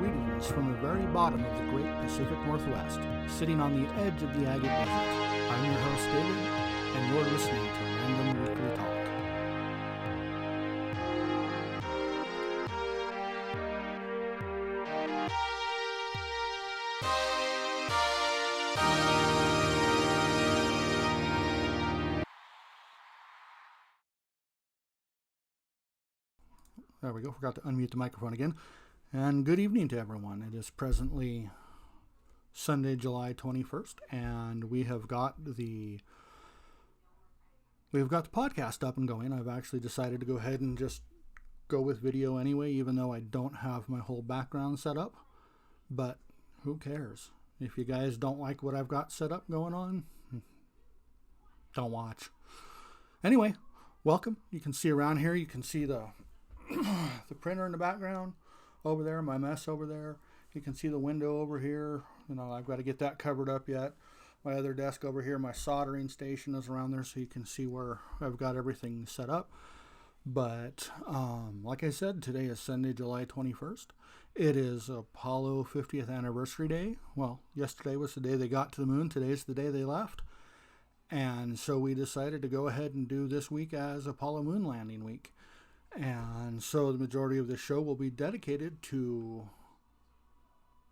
Greetings from the very bottom of the great Pacific Northwest, sitting on the edge of the Agate Desert. I'm your host, David, and you're listening to Random Weekly Talk. There we go, forgot to unmute the microphone again. And good evening to everyone. It is presently Sunday, July 21st, and we have got the podcast up and going. I've actually decided to go ahead and just go with video anyway, even though I don't have my whole background set up. But who cares? If you guys don't like what I've got set up going on, don't watch. Anyway, welcome. You can see around here, you can see the printer in the background over there, my mess over there. You can see the window over here. You know, I've got to get that covered up yet. My other desk over here, my soldering station is around there, so you can see where I've got everything set up. But like I said, today is Sunday, July 21st. It is Apollo 50th anniversary day. Well, yesterday was the day they got to the moon. Today's the day they left. And so we decided to go ahead and do this week as Apollo moon landing week. And so the majority of this show will be dedicated to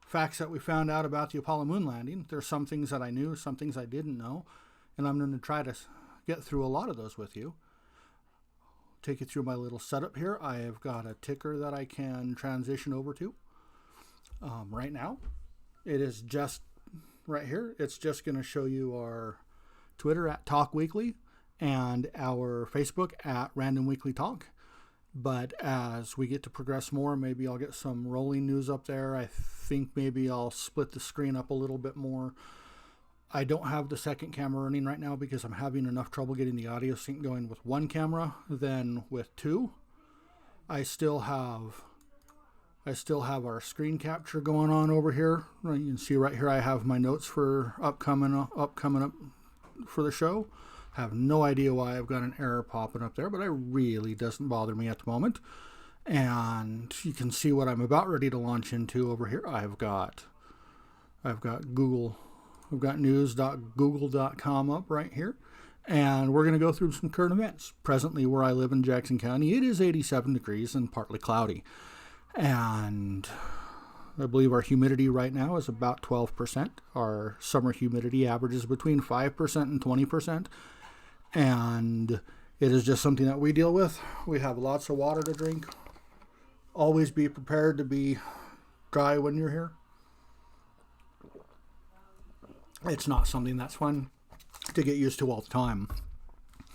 facts that we found out about the Apollo moon landing. There's some things that I knew, some things I didn't know, and I'm going to try to get through a lot of those with you. Take you through my little setup here. I have got a ticker that I can transition over to right now. It is just right here. It's just going to show you our Twitter at Talk Weekly and our Facebook at Random Weekly Talk. But as we get to progress more, maybe I'll get some rolling news up there. I think maybe I'll split the screen up a little bit more. I don't have the second camera running right now because I'm having enough trouble getting the audio sync going with one camera than with two. I still have our screen capture going on over here. You can see right here I have my notes for upcoming up for the show. Have no idea why I've got an error popping up there, but it really doesn't bother me at the moment. And you can see what I'm about ready to launch into over here. I've got Google, I've got news.google.com up right here. And we're going to go through some current events. Presently, where I live in Jackson County, it is 87 degrees and partly cloudy. And I believe our humidity right now is about 12%. Our summer humidity averages between 5% and 20%. And it is just something that we deal with. We have lots of water to drink. Always be prepared to be dry when you're here. It's not something that's fun to get used to all the time.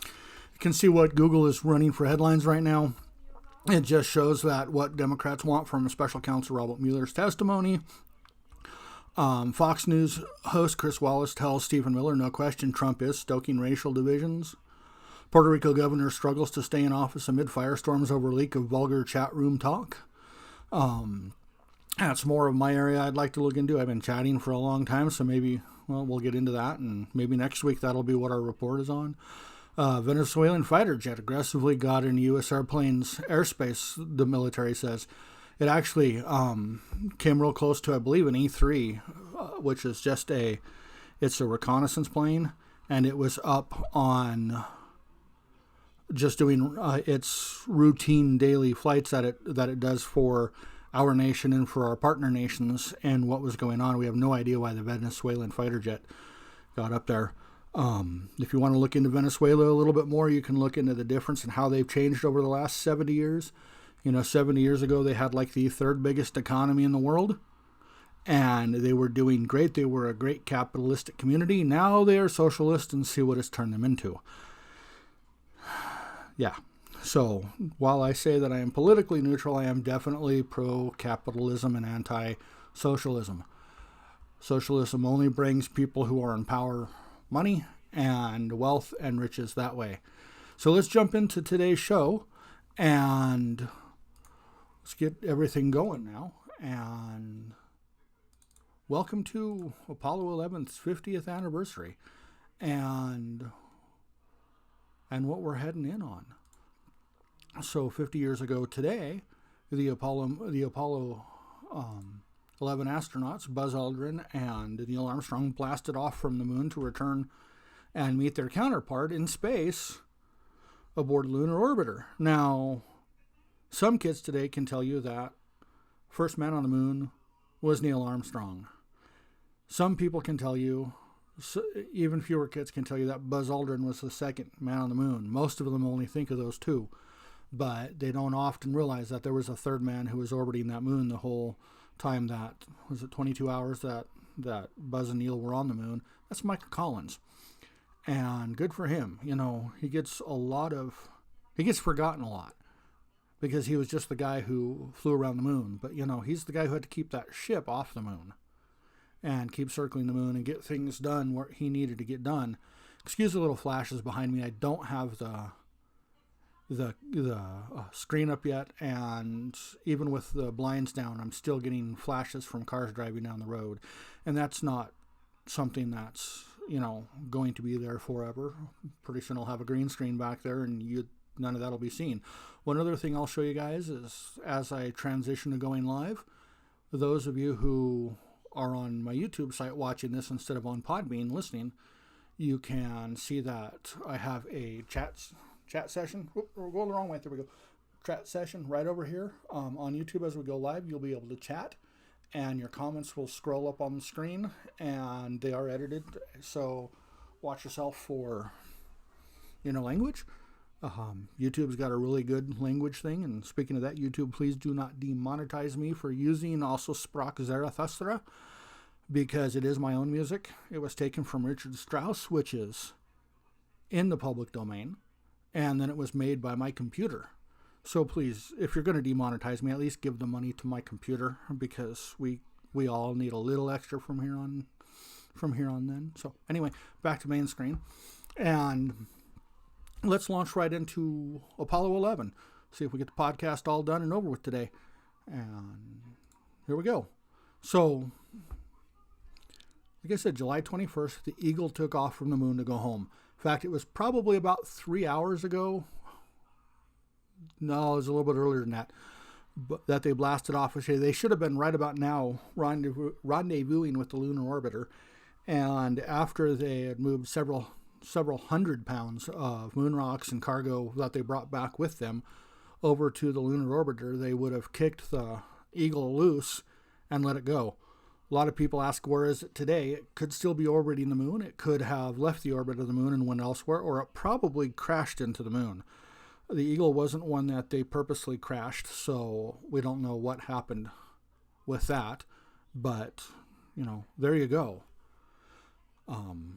You can see what Google is running for headlines right now. It just shows that what Democrats want from Special Counsel Robert Mueller's testimony. Fox News host Chris Wallace tells Stephen Miller, no question, Trump is stoking racial divisions. Puerto Rico governor struggles to stay in office amid firestorms over leak of vulgar chat room talk. That's more of my area I'd like to look into. I've been chatting for a long time, so maybe, well, we'll get into that, and maybe next week that'll be what our report is on. Venezuelan fighter jet aggressively got in U.S. airplanes' airspace, the military says. It actually came real close to, I believe, an E-3, which is just it's a reconnaissance plane, and it was up on just doing its routine daily flights that it does for our nation and for our partner nations. And what was going on, we have no idea why the Venezuelan fighter jet got up there. If you want to look into Venezuela a little bit more, you can look into the difference in how they've changed over the last 70 years. 70 years ago, they had like the third biggest economy in the world, and they were doing great. They were a great capitalistic community. Now they are socialist, and see what it's turned them into. Yeah. So while I say that I am politically neutral, I am definitely pro-capitalism and anti-socialism. Socialism only brings people who are in power money and wealth and riches that way. So let's jump into today's show and let's get everything going now. And welcome to Apollo 11's 50th anniversary and what we're heading in on. So 50 years ago today, the Apollo 11 astronauts, Buzz Aldrin and Neil Armstrong, blasted off from the moon to return and meet their counterpart in space aboard Lunar Orbiter. Now, some kids today can tell you that first man on the moon was Neil Armstrong. Some people can tell you, even fewer kids can tell you, that Buzz Aldrin was the second man on the moon. Most of them only think of those two, but they don't often realize that there was a third man who was orbiting that moon the whole time. That was it, 22 hours that Buzz and Neil were on the moon. That's Michael Collins, and good for him. You know, he gets forgotten a lot because he was just the guy who flew around the moon. But you know, he's the guy who had to keep that ship off the moon and keep circling the moon and get things done where he needed to get done. Excuse the little flashes behind me. I don't have the screen up yet, and even with the blinds down, I'm still getting flashes from cars driving down the road, and that's not something that's, you know, going to be there forever. Pretty soon I'll have a green screen back there, and none of that'll be seen. One other thing I'll show you guys is, as I transition to going live, those of you who are on my YouTube site watching this instead of on Podbean listening, you can see that I have a chat session. We're going the wrong way. There we go. Chat session right over here on YouTube. As we go live, you'll be able to chat, and your comments will scroll up on the screen, and they are edited. So watch yourself for, you know, language. YouTube's got a really good language thing, and speaking of that, YouTube, please do not demonetize me for using also Sprach Zarathustra, because it is my own music. It was taken from Richard Strauss, which is in the public domain, and then it was made by my computer. So please, if you're going to demonetize me, at least give the money to my computer, because we all need a little extra from here on then. So anyway, back to main screen, and let's launch right into Apollo 11. See if we get the podcast all done and over with today. And here we go. So, like I said, July 21st, the Eagle took off from the moon to go home. In fact, it was probably about 3 hours ago. No, it was a little bit earlier than that. But that they blasted off. They should have been right about now rendezvousing with the lunar orbiter. And after they had moved several hundred pounds of moon rocks and cargo that they brought back with them over to the lunar orbiter, they would have kicked the Eagle loose and let it go. A lot of people ask, where is it today? It could still be orbiting the moon. It could have left the orbit of the moon and went elsewhere, or it probably crashed into the moon. The Eagle wasn't one that they purposely crashed, so we don't know what happened with that. But, you know, there you go.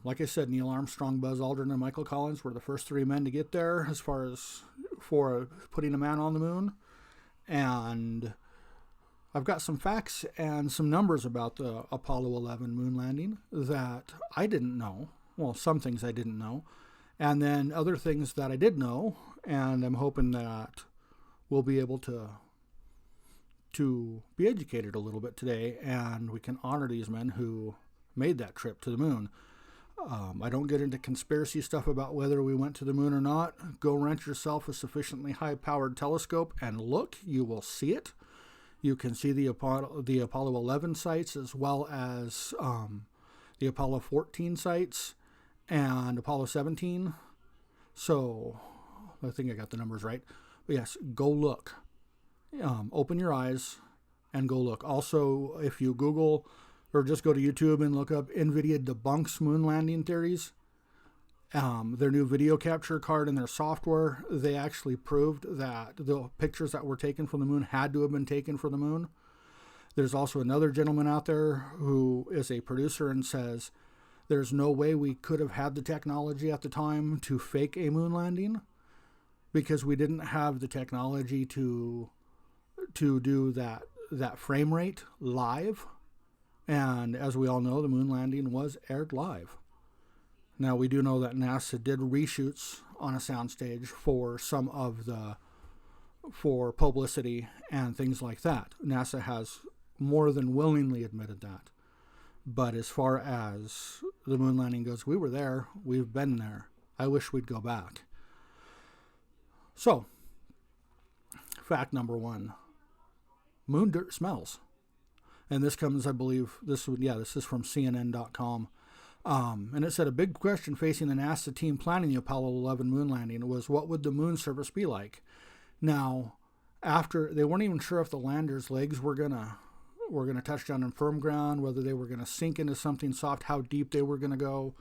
Like I said, Neil Armstrong, Buzz Aldrin, and Michael Collins were the first three men to get there as far as for putting a man on the moon. And I've got some facts and some numbers about the Apollo 11 moon landing that I didn't know. Well, some things I didn't know. And then other things that I did know. And I'm hoping that we'll be able to be educated a little bit today, and we can honor these men who made that trip to the moon. I don't get into conspiracy stuff about whether we went to the moon or not. Go rent yourself a sufficiently high-powered telescope and look. You will see it. You can see the Apollo 11 sites, as well as the Apollo 14 sites and Apollo 17. So I think I got the numbers right. But yes, go look. Open your eyes and go look. Also, if you Google or just go to YouTube and look up NVIDIA debunks moon landing theories, their new video capture card and their software, they actually proved that the pictures that were taken from the moon had to have been taken from the moon. There's also another gentleman out there who is a producer and says there's no way we could have had the technology at the time to fake a moon landing, because we didn't have the technology to do that frame rate live. And as we all know, the moon landing was aired live. Now, we do know that NASA did reshoots on a soundstage for some of for publicity and things like that. NASA has more than willingly admitted that. But as far as the moon landing goes, we were there. We've been there. I wish we'd go back. So, fact number one. Moon dirt smells. And this comes, I believe, this is from CNN.com. And it said a big question facing the NASA team planning the Apollo 11 moon landing was, what would the moon surface be like? Now, after they weren't even sure if the lander's legs were gonna touch down on firm ground, whether they were gonna sink into something soft, how deep they were gonna go.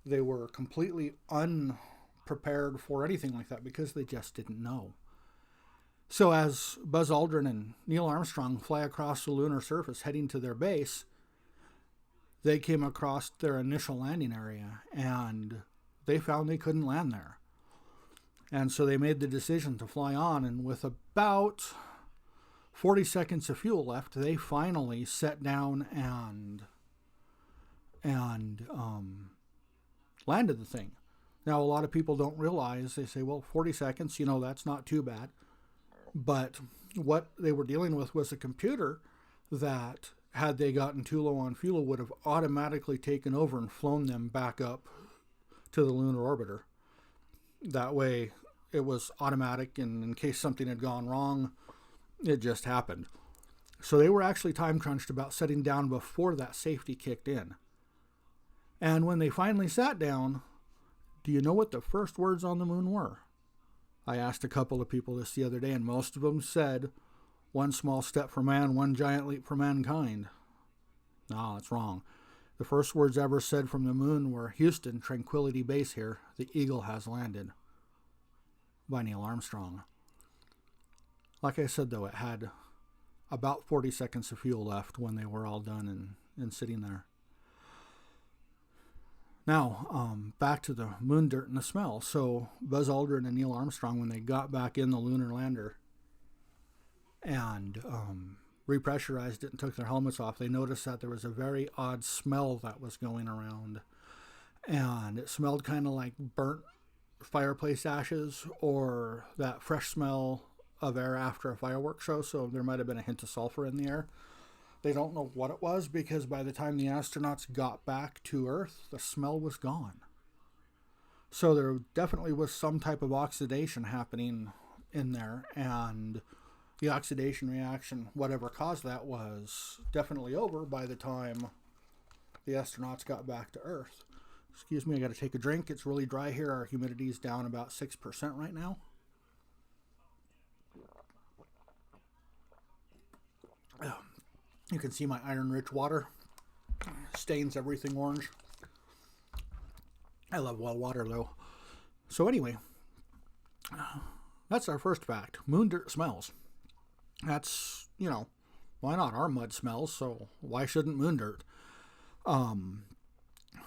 They were completely unprepared for anything like that because they just didn't know. So as Buzz Aldrin and Neil Armstrong fly across the lunar surface heading to their base, they came across their initial landing area and they found they couldn't land there. And so they made the decision to fly on, and with about 40 seconds of fuel left, they finally set down and landed the thing. Now, a lot of people don't realize, they say, well, 40 seconds, that's not too bad. But what they were dealing with was a computer that, had they gotten too low on fuel, would have automatically taken over and flown them back up to the lunar orbiter. That way, it was automatic, and in case something had gone wrong, it just happened. So they were actually time crunched about setting down before that safety kicked in. And when they finally sat down, do you know what the first words on the moon were? I asked a couple of people this the other day, and most of them said, one small step for man, one giant leap for mankind. No, that's wrong. The first words ever said from the moon were, Houston, Tranquility Base here. The Eagle has landed. By Neil Armstrong. Like I said, though, it had about 40 seconds of fuel left when they were all done and sitting there. Now, back to the moon dirt and the smell. So Buzz Aldrin and Neil Armstrong, when they got back in the lunar lander and repressurized it and took their helmets off, they noticed that there was a very odd smell that was going around. And it smelled kind of like burnt fireplace ashes, or that fresh smell of air after a fireworks show. So there might have been a hint of sulfur in the air. They don't know what it was, because by the time the astronauts got back to Earth, the smell was gone. So there definitely was some type of oxidation happening in there, and the oxidation reaction, whatever caused that, was definitely over by the time the astronauts got back to Earth. Excuse me, I got to take a drink. It's really dry here. Our humidity is down about 6% right now. You can see my iron-rich water stains everything orange. I love well water, though. So anyway, that's our first fact. Moon dirt smells. That's, why not? Our mud smells, so why shouldn't moon dirt?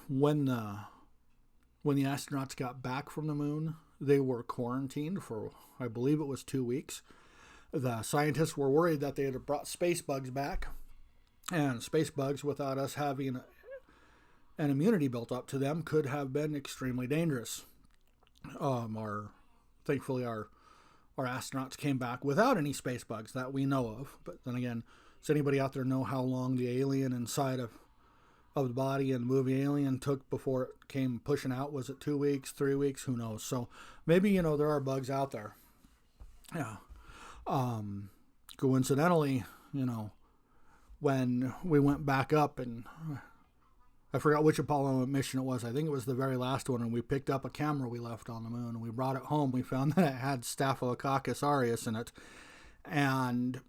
When the astronauts got back from the moon, they were quarantined for, I believe it was 2 weeks. The scientists were worried that they had brought space bugs back. And space bugs, without us having an immunity built up to them, could have been extremely dangerous. Thankfully, our astronauts came back without any space bugs that we know of. But then again, does anybody out there know how long the alien inside of the body in the movie Alien took before it came pushing out? Was it 2 weeks, 3 weeks? Who knows? So maybe, there are bugs out there. Yeah. Coincidentally, when we went back up, and I forgot which Apollo mission it was. I think it was the very last one, and we picked up a camera we left on the moon, and we brought it home. We found that it had Staphylococcus aureus in it. And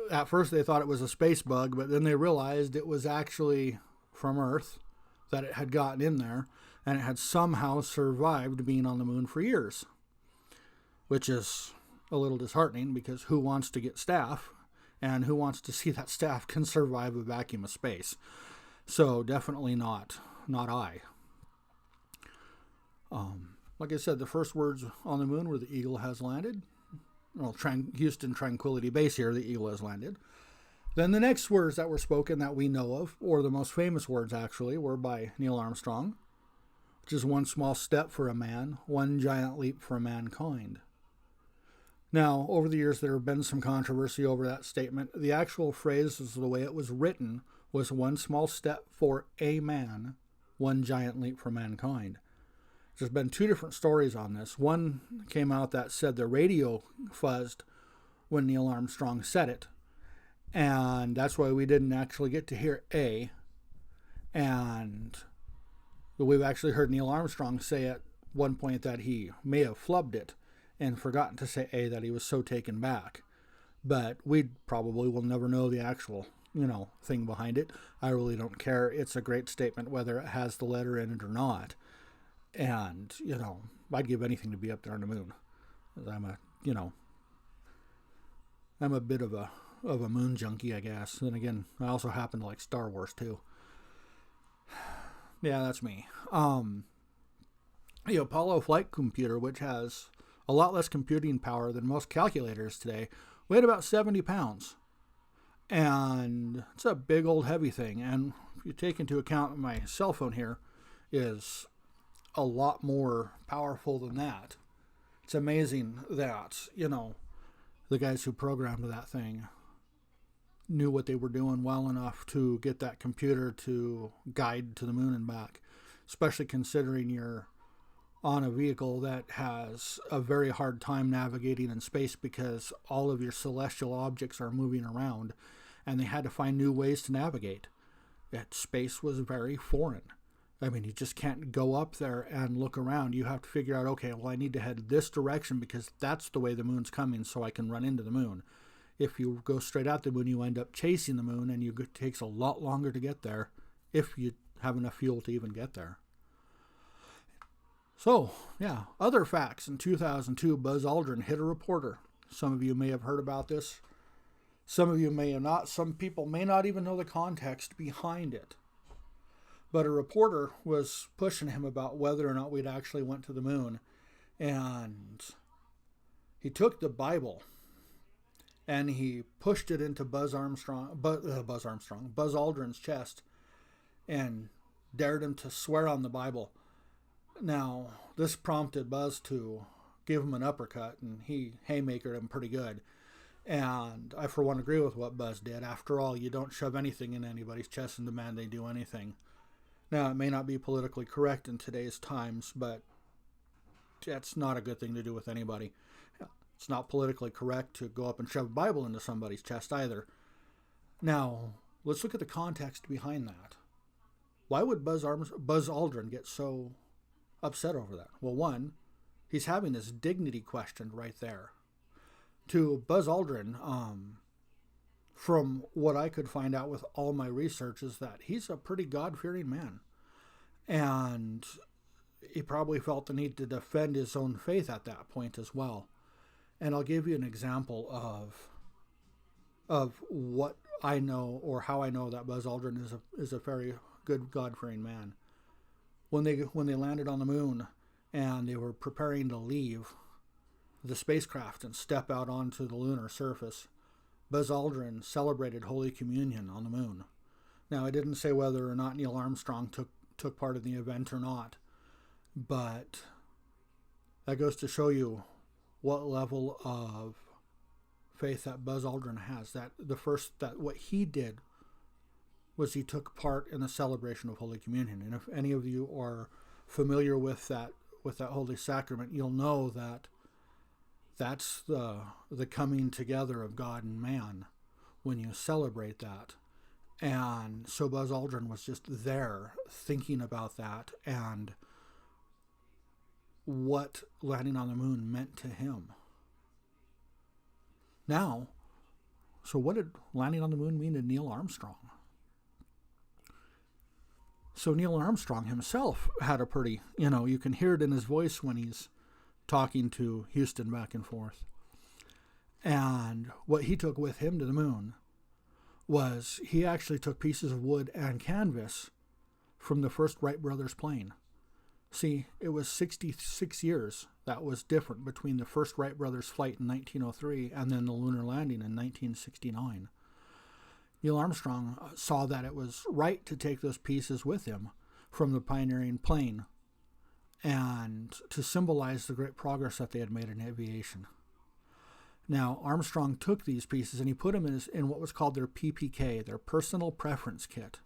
at first they thought it was a space bug, but then they realized it was actually from Earth, that it had gotten in there, and it had somehow survived being on the moon for years. Which is a little disheartening, because who wants to get staph? And who wants to see that staph can survive a vacuum of space? So definitely not I. Like I said, the first words on the moon were the Eagle has landed. Well, Houston Tranquility Base here, the Eagle has landed. Then the next words that were spoken that we know of, or the most famous words actually, were by Neil Armstrong, which is one small step for a man, one giant leap for mankind. Now, over the years, there have been some controversy over that statement. The actual phrase, is the way it was written, was one small step for a man, one giant leap for mankind. There's been two different stories on this. One came out that said the radio fuzzed when Neil Armstrong said it, And that's why we didn't actually get to hear A. And we've actually heard Neil Armstrong say at one point that he may have flubbed it and forgotten to say A, that he was so taken back. But we probably will never know the actual, thing behind it. I really don't care. It's a great statement whether it has the letter in it or not. And, I'd give anything to be up there on the moon. I'm a bit of a moon junkie, I guess. Then again, I also happen to like Star Wars too. Yeah, that's me. The Apollo flight computer, which has a lot less computing power than most calculators today, weighed about 70 pounds. And it's a big old heavy thing. And if you take into account my cell phone here is a lot more powerful than that. It's amazing that, the guys who programmed that thing knew what they were doing well enough to get that computer to guide to the moon and back, especially considering you're on a vehicle that has a very hard time navigating in space because all of your celestial objects are moving around, and they had to find new ways to navigate. That space was very foreign. I mean, you just can't go up there and look around. You have to figure out, okay, well, I need to head this direction because that's the way the moon's coming so I can run into the moon. If you go straight at the moon, you end up chasing the moon, and it takes a lot longer to get there if you have enough fuel to even get there. So, yeah, other facts. In 2002, Buzz Aldrin hit a reporter. Some of you may have heard about this. Some of you may have not. Some people may not even know the context behind it. But a reporter was pushing him about whether or not we'd actually went to the moon. And he took the Bible and he pushed it into Buzz Aldrin's chest and dared him to swear on the Bible. Now, this prompted Buzz to give him an uppercut, and he haymakered him pretty good. And I, for one, agree with what Buzz did. After all, you don't shove anything in anybody's chest and demand they do anything. Now, it may not be politically correct in today's times, but that's not a good thing to do with anybody. It's not politically correct to go up and shove a Bible into somebody's chest either. Now, let's look at the context behind that. Why would Buzz Aldrin get so upset over that? Well, one, he's having his dignity questioned right there. To Buzz Aldrin, from what I could find out with all my research, is that he's a pretty God-fearing man. And he probably felt the need to defend his own faith at that point as well. And I'll give you an example of what I know, or how I know that Buzz Aldrin is a very good God-fearing man. When they landed on the moon and they were preparing to leave the spacecraft and step out onto the lunar surface, Buzz Aldrin celebrated Holy Communion on the moon. Now, I didn't say whether or not Neil Armstrong took part in the event or not, but that goes to show you what level of faith that Buzz Aldrin has. That what he did was he took part in the celebration of Holy Communion. And if any of you are familiar with that Holy Sacrament, you'll know that that's the coming together of God and man when you celebrate that. And so Buzz Aldrin was just there thinking about that and what landing on the moon meant to him. Now, so what did landing on the moon mean to Neil Armstrong? So Neil Armstrong himself had a pretty, you can hear it in his voice when he's talking to Houston back and forth. And what he took with him to the moon was he actually took pieces of wood and canvas from the first Wright brothers plane. See, it was 66 years that was different between the first Wright brothers flight in 1903 and then the lunar landing in 1969. Neil Armstrong saw that it was right to take those pieces with him from the pioneering plane and to symbolize the great progress that they had made in aviation. Now, Armstrong took these pieces and he put them in what was called their PPK, their personal preference kit,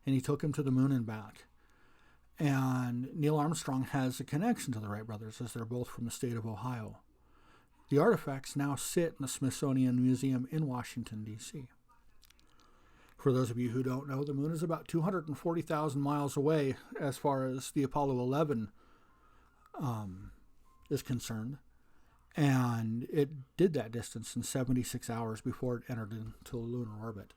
and he took them to the moon and back. And Neil Armstrong has a connection to the Wright brothers, as they're both from the state of Ohio. The artifacts now sit in the Smithsonian Museum in Washington, D.C. For those of you who don't know, the moon is about 240,000 miles away as far as the Apollo 11 is concerned. And it did that distance in 76 hours before it entered into lunar orbit.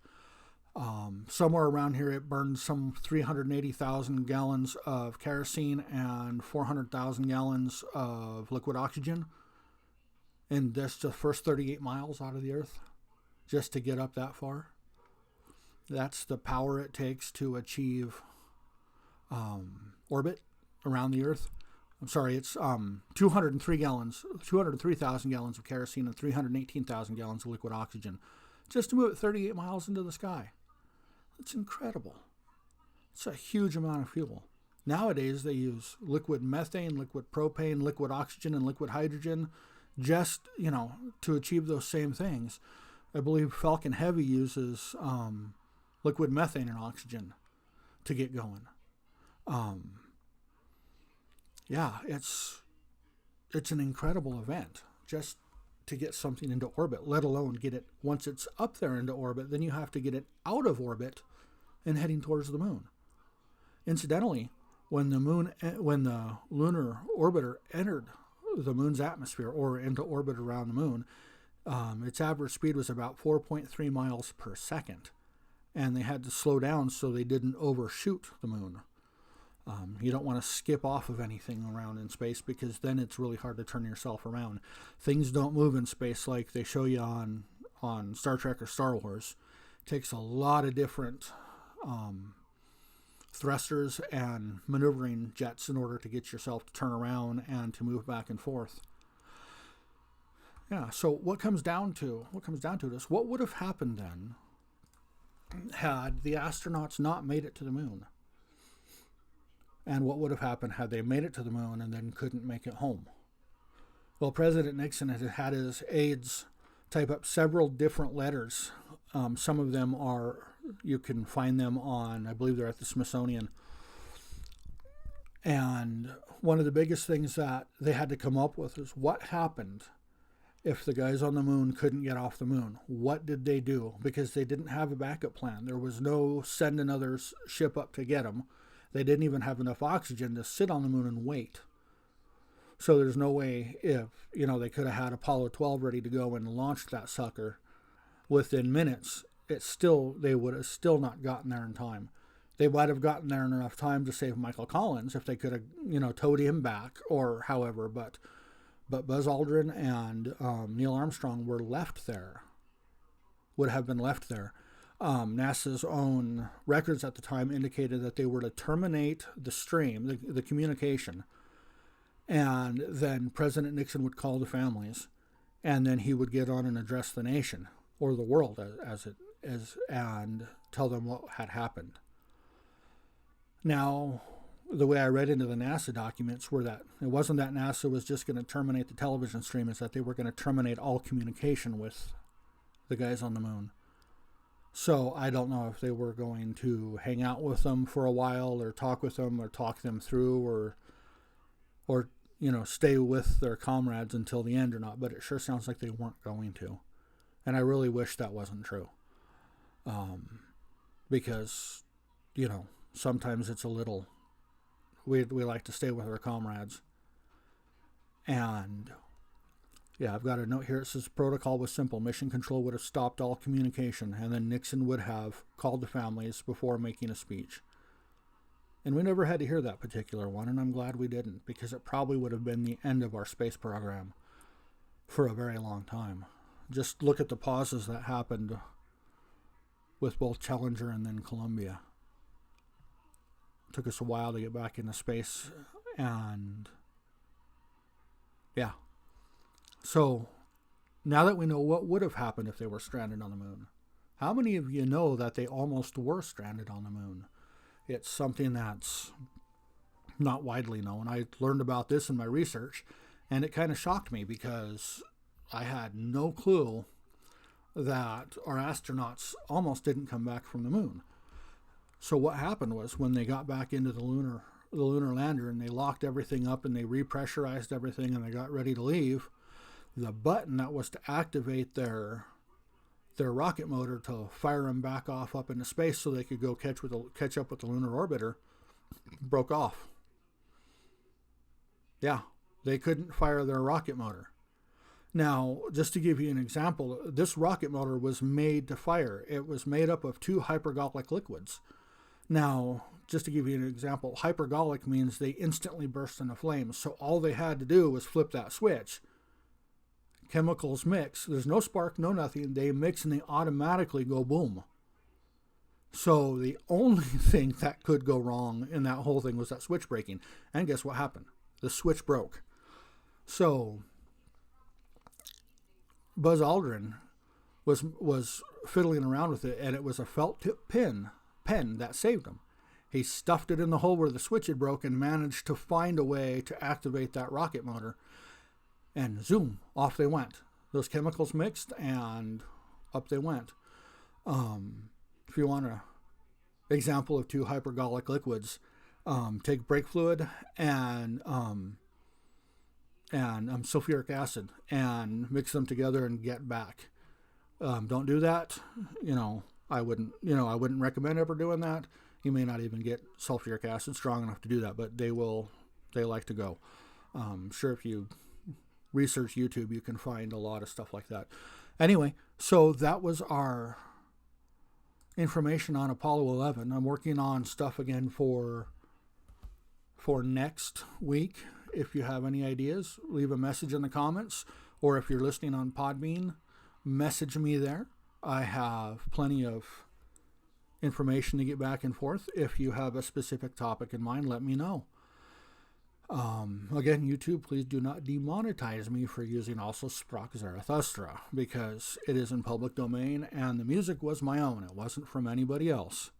Somewhere around here, it burned some 380,000 gallons of kerosene and 400,000 gallons of liquid oxygen in just the first 38 miles out of the Earth, just to get up that far. That's the power it takes to achieve orbit around the Earth. I'm sorry, it's 203,000 gallons of kerosene and 318,000 gallons of liquid oxygen just to move it 38 miles into the sky. It's incredible. It's a huge amount of fuel. Nowadays, they use liquid methane, liquid propane, liquid oxygen, and liquid hydrogen just, to achieve those same things. I believe Falcon Heavy uses liquid methane and oxygen to get going. It's an incredible event just to get something into orbit, let alone get it once it's up there into orbit. Then you have to get it out of orbit and heading towards the moon. Incidentally, when the lunar orbiter entered the moon's atmosphere or into orbit around the moon, its average speed was about 4.3 miles per second. And they had to slow down so they didn't overshoot the moon. You don't want to skip off of anything around in space because then it's really hard to turn yourself around. Things don't move in space like they show you on Star Trek or Star Wars. It takes a lot of different thrusters and maneuvering jets in order to get yourself to turn around and to move back and forth. Yeah, so what comes down to this, what would have happened then had the astronauts not made it to the moon? And what would have happened had they made it to the moon and then couldn't make it home? Well, President Nixon had his aides type up several different letters. Some of them you can find them on, I believe they're at the Smithsonian. And one of the biggest things that they had to come up with is what happened if the guys on the moon couldn't get off the moon. What did they do? Because they didn't have a backup plan. There was no send another ship up to get them. They didn't even have enough oxygen to sit on the moon and wait. So there's no way if, they could have had Apollo 12 ready to go and launched that sucker within minutes, they would have still not gotten there in time. They might have gotten there in enough time to save Michael Collins if they could have, towed him back or however, but Buzz Aldrin and Neil Armstrong would have been left there. NASA's own records at the time indicated that they were to terminate the stream, the communication, and then President Nixon would call the families, and then he would get on and address the nation, or the world and tell them what had happened. Now, the way I read into the NASA documents were that it wasn't that NASA was just going to terminate the television stream, it's that they were going to terminate all communication with the guys on the moon. So I don't know if they were going to hang out with them for a while or talk with them or talk them through or stay with their comrades until the end or not, but it sure sounds like they weren't going to. And I really wish that wasn't true. Because, sometimes it's a little, we like to stay with our comrades. And yeah, I've got a note here. It says protocol was simple. Mission Control would have stopped all communication, and then Nixon would have called the families before making a speech. And we never had to hear that particular one, and I'm glad we didn't, because it probably would have been the end of our space program for a very long time. Just look at the pauses that happened with both Challenger and then Columbia. It took us a while to get back into space, and yeah. So, now that we know what would have happened if they were stranded on the moon, how many of you know that they almost were stranded on the moon? It's something that's not widely known. I learned about this in my research, and it kind of shocked me because I had no clue that our astronauts almost didn't come back from the moon. So what happened was when they got back into the lunar lander and they locked everything up and they repressurized everything and they got ready to leave, the button that was to activate their their rocket motor to fire them back off up into space so they could go catch up with the lunar orbiter broke off. Yeah, they couldn't fire their rocket motor. Now, just to give you an example, this rocket motor was made to fire. It was made up of 2 hypergolic liquids. Now, just to give you an example, hypergolic means they instantly burst into flames. So all they had to do was flip that switch. Chemicals mix. There's no spark, no nothing. They mix and they automatically go boom. So the only thing that could go wrong in that whole thing was that switch breaking. And guess what happened? The switch broke. So Buzz Aldrin was fiddling around with it, and it was a felt tip pen that saved him. He stuffed it in the hole where the switch had broken, managed to find a way to activate that rocket motor, and zoom, off they went. Those chemicals mixed, and up they went. If you want an example of 2 hypergolic liquids, take brake fluid and sulfuric acid and mix them together and get back. Don't do that. I wouldn't recommend ever doing that. You may not even get sulfuric acid strong enough to do that, but they like to go. Sure, if you research YouTube, you can find a lot of stuff like that. Anyway, so that was our information on Apollo 11. I'm working on stuff again for next week. If you have any ideas, leave a message in the comments, or if you're listening on Podbean, message me there. I have plenty of information to get back and forth. If you have a specific topic in mind, let me know. Again, YouTube, please do not demonetize me for using also Sprach Zarathustra, because it is in public domain and the music was my own. It wasn't from anybody else.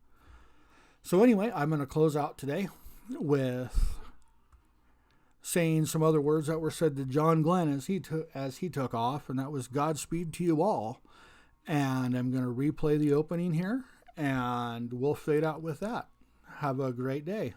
So anyway, I'm going to close out today with saying some other words that were said to John Glenn as he took off, and that was Godspeed to you all. And I'm going to replay the opening here, and we'll fade out with that. Have a great day.